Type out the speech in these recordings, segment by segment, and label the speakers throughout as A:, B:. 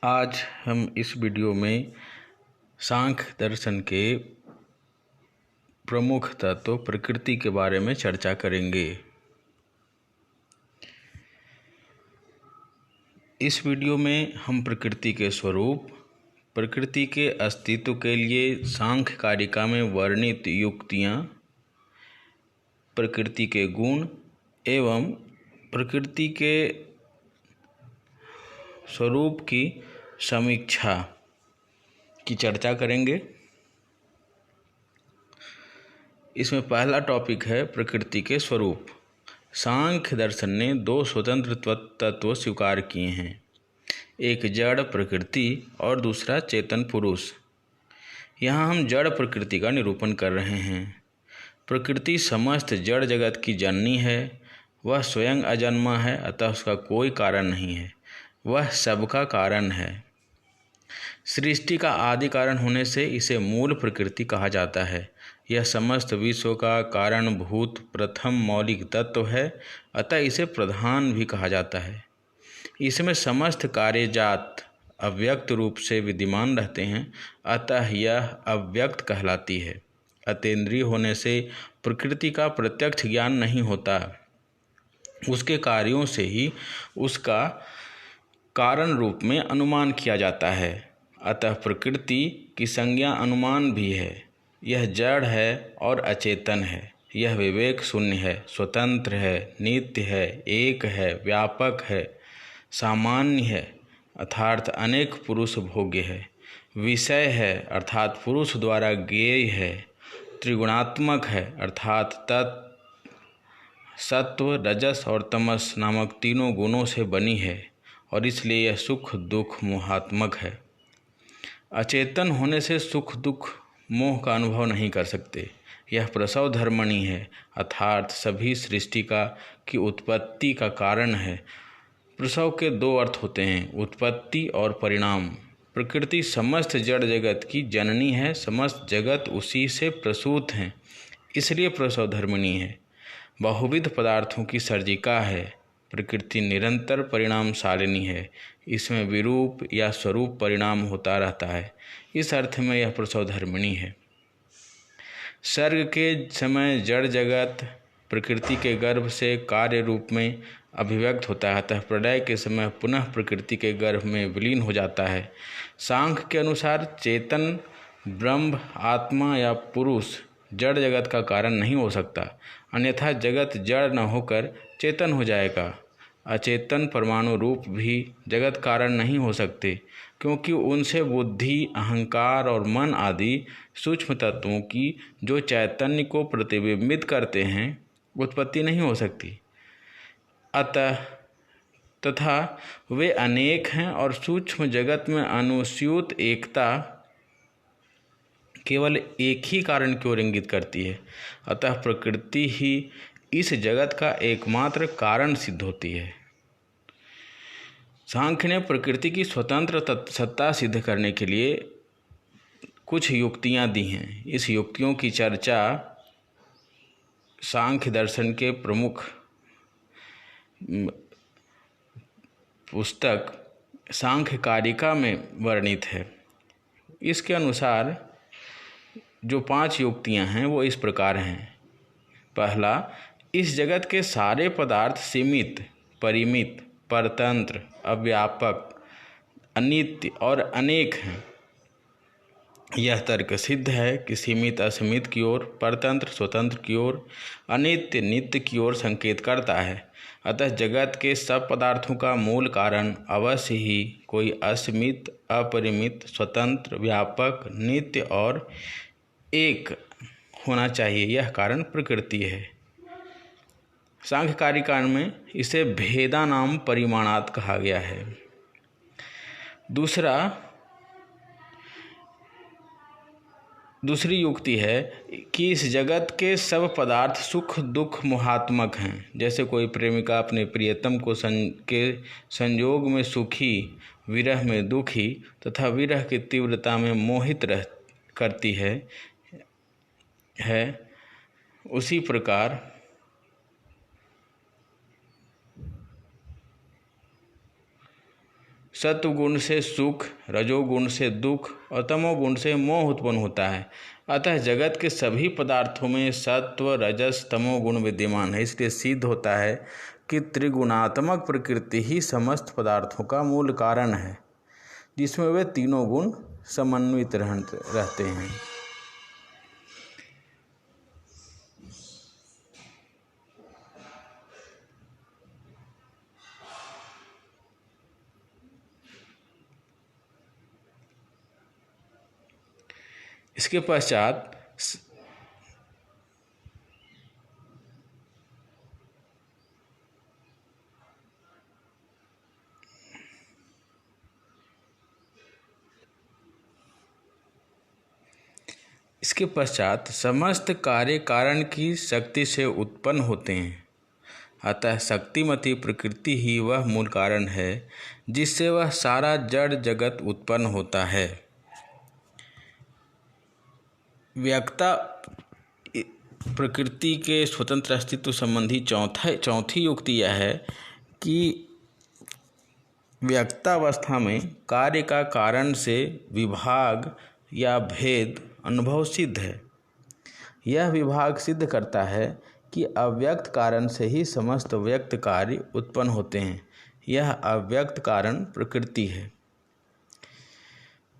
A: आज हम इस वीडियो में सांख्य दर्शन के प्रमुख तत्व प्रकृति के बारे में चर्चा करेंगे। इस वीडियो में हम प्रकृति के स्वरूप, प्रकृति के अस्तित्व के लिए सांख्य कारिका में वर्णित युक्तियाँ, प्रकृति के गुण एवं प्रकृति के स्वरूप की समीक्षा की चर्चा करेंगे। इसमें पहला टॉपिक है प्रकृति के स्वरूप। सांख्य दर्शन ने दो स्वतंत्र तत्व स्वीकार किए हैं, एक जड़ प्रकृति और दूसरा चेतन पुरुष। यहाँ हम जड़ प्रकृति का निरूपण कर रहे हैं। प्रकृति समस्त जड़ जगत की जननी है। वह स्वयं अजन्मा है, अतः उसका कोई कारण नहीं है। वह सबका कारण है। सृष्टि का आदि कारण होने से इसे मूल प्रकृति कहा जाता है। यह समस्त विश्व का कारणभूत प्रथम मौलिक तत्व है, अतः इसे प्रधान भी कहा जाता है। इसमें समस्त कार्यजात अव्यक्त रूप से विद्यमान रहते हैं, अतः यह अव्यक्त कहलाती है। अतीन्द्रिय होने से प्रकृति का प्रत्यक्ष ज्ञान नहीं होता, उसके कार्यों से ही उसका कारण रूप में अनुमान किया जाता है। अतः प्रकृति की संज्ञा अनुमान भी है। यह जड़ है और अचेतन है। यह विवेक शून्य है, स्वतंत्र है, नित्य है, एक है, व्यापक है, सामान्य है अर्थात अनेक पुरुष भोग्य है, विषय है अर्थात पुरुष द्वारा ज्ञेय है, त्रिगुणात्मक है अर्थात सत्व, रजस और तमस नामक तीनों गुणों से बनी है और इसलिए यह सुख दुख मोहात्मक है। अचेतन होने से सुख दुख मोह का अनुभव नहीं कर सकते। यह प्रसव धर्मणि है अर्थात सभी सृष्टि की उत्पत्ति का कारण है। प्रसव के दो अर्थ होते हैं, उत्पत्ति और परिणाम। प्रकृति समस्त जड़ जगत की जननी है, समस्त जगत उसी से प्रसूत हैं, इसलिए प्रसव धर्मिणी है। बहुविध पदार्थों की सर्जिका है। प्रकृति निरंतर परिणामशालिनी है। इसमें विरूप या स्वरूप परिणाम होता रहता है। इस अर्थ में यह प्रसव धर्मिणी है। सर्ग के समय जड़ जगत प्रकृति के गर्भ से कार्य रूप में अभिव्यक्त होता है, अतः प्रलय के समय पुनः प्रकृति के गर्भ में विलीन हो जाता है। सांख्य के अनुसार चेतन ब्रह्म, आत्मा या पुरुष जड़ जगत का कारण नहीं हो सकता, अन्यथा जगत जड़ न होकर चेतन हो जाएगा। अचेतन परमाणु रूप भी जगत कारण नहीं हो सकते, क्योंकि उनसे बुद्धि, अहंकार और मन आदि सूक्ष्म तत्वों की जो चैतन्य को प्रतिबिंबित करते हैं उत्पत्ति नहीं हो सकती। तथा वे अनेक हैं और सूक्ष्म जगत में अनुस्यूत एकता केवल एक ही कारण की ओर इंगित करती है, अतः प्रकृति ही इस जगत का एकमात्र कारण सिद्ध होती है। सांख्य ने प्रकृति की स्वतंत्र सत्ता सिद्ध करने के लिए कुछ युक्तियां दी हैं। इस युक्तियों की चर्चा सांख्य दर्शन के प्रमुख पुस्तक सांख्य कारिका में वर्णित है। इसके अनुसार जो 5 युक्तियां हैं वो इस प्रकार हैं। पहला, इस जगत के सारे पदार्थ सीमित, परिमित, परतंत्र, अव्यापक, अनित्य और अनेक हैं। यह तर्क सिद्ध है कि सीमित असीमित की ओर, परतंत्र स्वतंत्र की ओर, अनित्य नित्य की ओर संकेत करता है। अतः जगत के सब पदार्थों का मूल कारण अवश्य ही कोई असीमित, अपरिमित, स्वतंत्र, व्यापक, नित्य और एक होना चाहिए। यह कारण प्रकृति है। सांख्य कारिका में इसे भेदानाम परिमाणात् कहा गया है। दूसरी युक्ति है कि इस जगत के सब पदार्थ सुख दुख मोहात्मक हैं। जैसे कोई प्रेमिका अपने प्रियतम के संयोग में सुखी, विरह में दुखी तथा विरह की तीव्रता में मोहित करती है, उसी प्रकार सत्वगुण से सुख, रजोगुण से दुख और तमोगुण से मोह उत्पन्न होता है। अतः जगत के सभी पदार्थों में सत्व रजस तमोगुण विद्यमान है। इसलिए सिद्ध होता है कि त्रिगुणात्मक प्रकृति ही समस्त पदार्थों का मूल कारण है, जिसमें वे तीनों गुण समन्वित रहते हैं। इसके पश्चात समस्त कार्य कारण की शक्ति से उत्पन्न होते हैं। अतः शक्तिमती प्रकृति ही वह मूल कारण है जिससे वह सारा जड़ जगत उत्पन्न होता है। व्यक्ता प्रकृति के स्वतंत्र अस्तित्व संबंधी चौथी युक्ति यह है कि व्यक्तावस्था में कार्य का कारण से विभाग या भेद अनुभव सिद्ध है। यह विभाग सिद्ध करता है कि अव्यक्त कारण से ही समस्त व्यक्त कार्य उत्पन्न होते हैं। यह अव्यक्त कारण प्रकृति है।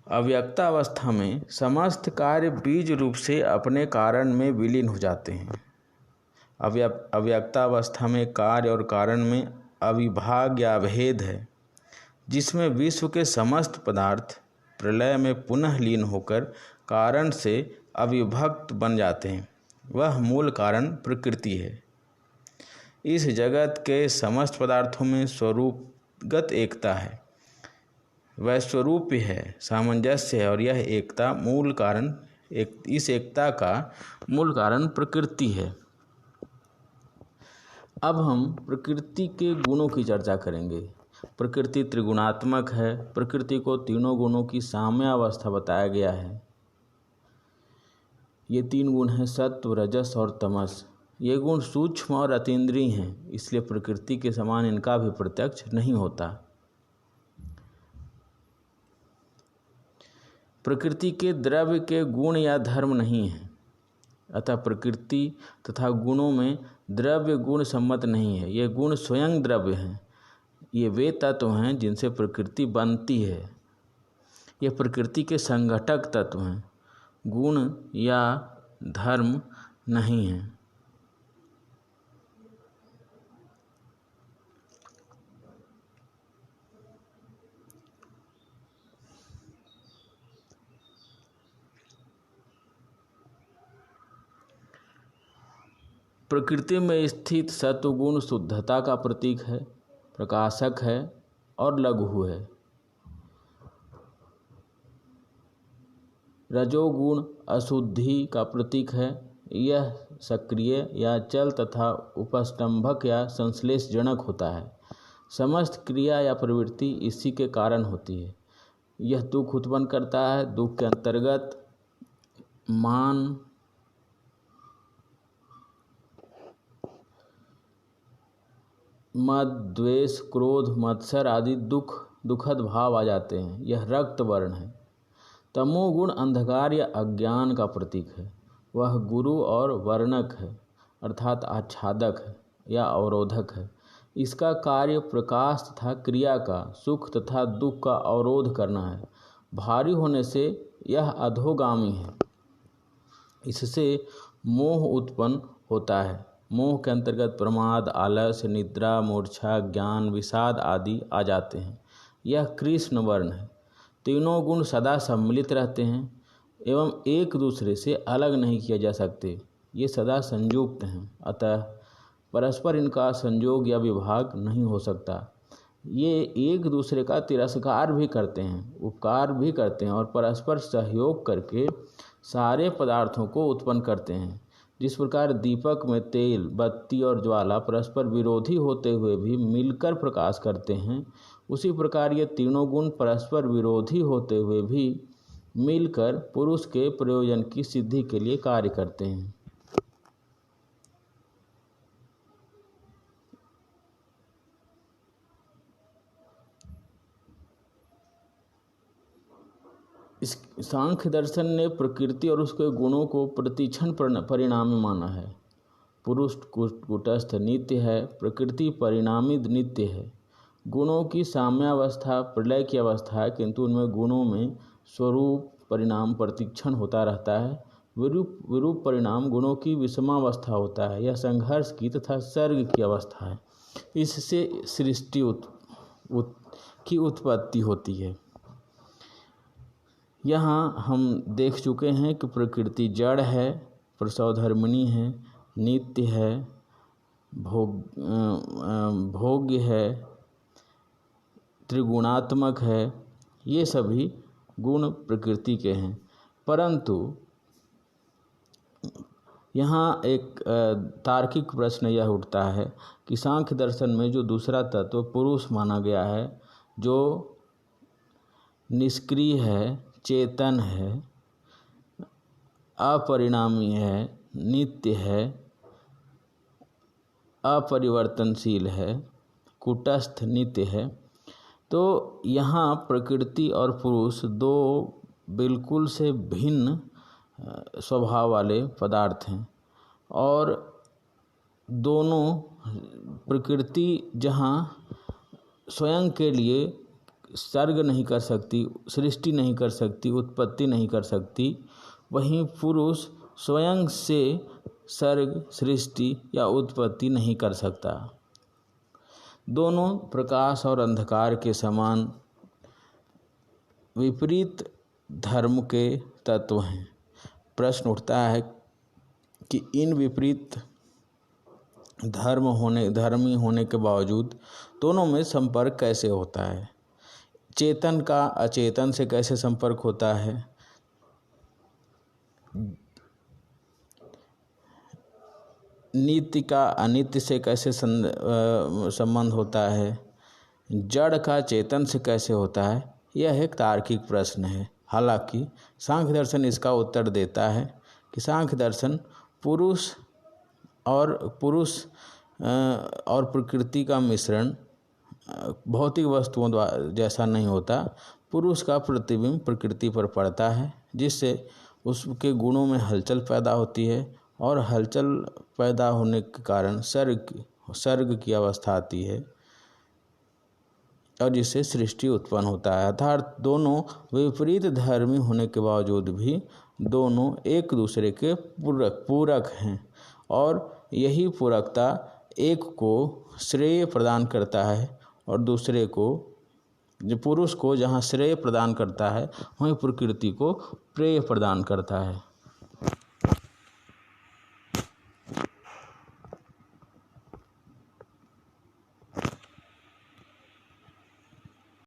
A: अव्यक्तावस्था में समस्त कार्य बीज रूप से अपने कारण में विलीन हो जाते हैं। अव्यक्तावस्था में कार्य और कारण में अविभाग या भेद है, जिसमें विश्व के समस्त पदार्थ प्रलय में पुनः लीन होकर कारण से अविभक्त बन जाते हैं। वह मूल कारण प्रकृति है। इस जगत के समस्त पदार्थों में स्वरूपगत एकता है, वैस्वरूप्य है, सामंजस्य है और यह एकता मूल कारण इस एकता का मूल कारण प्रकृति है। अब हम प्रकृति के गुणों की चर्चा करेंगे। प्रकृति त्रिगुणात्मक है। प्रकृति को तीनों गुणों की साम्यावस्था बताया गया है। ये तीन गुण हैं सत्व, रजस और तमस। ये गुण सूक्ष्म और अतीन्द्रिय हैं, इसलिए प्रकृति के समान इनका भी प्रत्यक्ष नहीं होता। प्रकृति के द्रव्य के गुण या धर्म नहीं है, अतः प्रकृति तथा गुणों में द्रव्य गुण सम्मत नहीं है। ये गुण स्वयं द्रव्य हैं। ये वे तत्व हैं जिनसे प्रकृति बनती है। ये प्रकृति के संघटक तत्व हैं, गुण या धर्म नहीं हैं। प्रकृति में स्थित सत्वगुण शुद्धता का प्रतीक है, प्रकाशक है और लघु है। रजोगुण अशुद्धि का प्रतीक है। यह सक्रिय या चल तथा उपस्तंभक या संश्लेषजनक होता है। समस्त क्रिया या प्रवृत्ति इसी के कारण होती है। यह दुख उत्पन्न करता है। दुख के अंतर्गत मान, मद, द्वेष, क्रोध, मत्सर आदि दुखद भाव आ जाते हैं। यह रक्त वर्ण है। तमोगुण अंधकार या अज्ञान का प्रतीक है। वह गुरु और वर्णक है, अर्थात आच्छादक है या अवरोधक है। इसका कार्य प्रकाश तथा क्रिया का, सुख तथा दुख का अवरोध करना है। भारी होने से यह अधोगामी है। इससे मोह उत्पन्न होता है। मोह के अंतर्गत प्रमाद, आलस्य, निद्रा, मूर्छा, ज्ञान, विषाद आदि आ जाते हैं। यह कृष्ण वर्ण है। तीनों गुण सदा सम्मिलित रहते हैं एवं एक दूसरे से अलग नहीं किए जा सकते। ये सदा संयुक्त हैं, अतः परस्पर इनका संयोग या विभाग नहीं हो सकता। ये एक दूसरे का तिरस्कार भी करते हैं, उपकार भी करते हैं और परस्पर सहयोग करके सारे पदार्थों को उत्पन्न करते हैं। जिस प्रकार दीपक में तेल, बत्ती और ज्वाला परस्पर विरोधी होते हुए भी मिलकर प्रकाश करते हैं, उसी प्रकार ये तीनों गुण परस्पर विरोधी होते हुए भी मिलकर पुरुष के प्रयोजन की सिद्धि के लिए कार्य करते हैं। इस सांख्य दर्शन ने प्रकृति और उसके गुणों को प्रतिक्षण परिणामी माना है। पुरुष कूटस्थ नित्य है, प्रकृति परिणामी नित्य है। गुणों की साम्यावस्था प्रलय की अवस्था है, किंतु उनमें गुणों में स्वरूप परिणाम प्रतिक्षण होता रहता है। विरूप परिणाम गुणों की विषमावस्था होता है। यह संघर्ष की तथा सर्ग की अवस्था है। इससे सृष्टि की उत्पत्ति होती है। यहाँ हम देख चुके हैं कि प्रकृति जड़ है, प्रसवधर्मिणी है, नित्य है, भोग्य है, त्रिगुणात्मक है। ये सभी गुण प्रकृति के हैं। परंतु यहाँ एक तार्किक प्रश्न यह उठता है कि सांख्य दर्शन में जो दूसरा तत्व पुरुष माना गया है, जो निष्क्रिय है, चेतन है, अपरिणामी है, नित्य है, अपरिवर्तनशील है, कूटस्थ नित्य है, तो यहाँ प्रकृति और पुरुष दो बिल्कुल से भिन्न स्वभाव वाले पदार्थ हैं। और दोनों प्रकृति जहाँ स्वयं के लिए सर्ग नहीं कर सकती, सृष्टि नहीं कर सकती, उत्पत्ति नहीं कर सकती, वहीं पुरुष स्वयं से सर्ग, सृष्टि या उत्पत्ति नहीं कर सकता। दोनों प्रकाश और अंधकार के समान विपरीत धर्म के तत्व हैं। प्रश्न उठता है कि इन विपरीत धर्मी होने के बावजूद दोनों में संपर्क कैसे होता है? चेतन का अचेतन से कैसे संपर्क होता है? नित्य का अनित्य से कैसे संबंध होता है? जड़ का चेतन से कैसे होता है? यह एक तार्किक प्रश्न है। हालांकि सांख्य दर्शन इसका उत्तर देता है कि सांख्य दर्शन पुरुष और प्रकृति का मिश्रण भौतिक वस्तुओं जैसा नहीं होता। पुरुष का प्रतिबिंब प्रकृति पर पड़ता है, जिससे उसके गुणों में हलचल पैदा होती है, और हलचल पैदा होने के कारण सर्ग की अवस्था आती है, और जिससे सृष्टि उत्पन्न होता है। अर्थात दोनों विपरीत धर्मी होने के बावजूद भी दोनों एक दूसरे के पूरक हैं, और यही पूरकता एक को श्रेय प्रदान करता है और दूसरे को, जो पुरुष को जहाँ श्रेय प्रदान करता है, वहीं प्रकृति को प्रेय प्रदान करता है।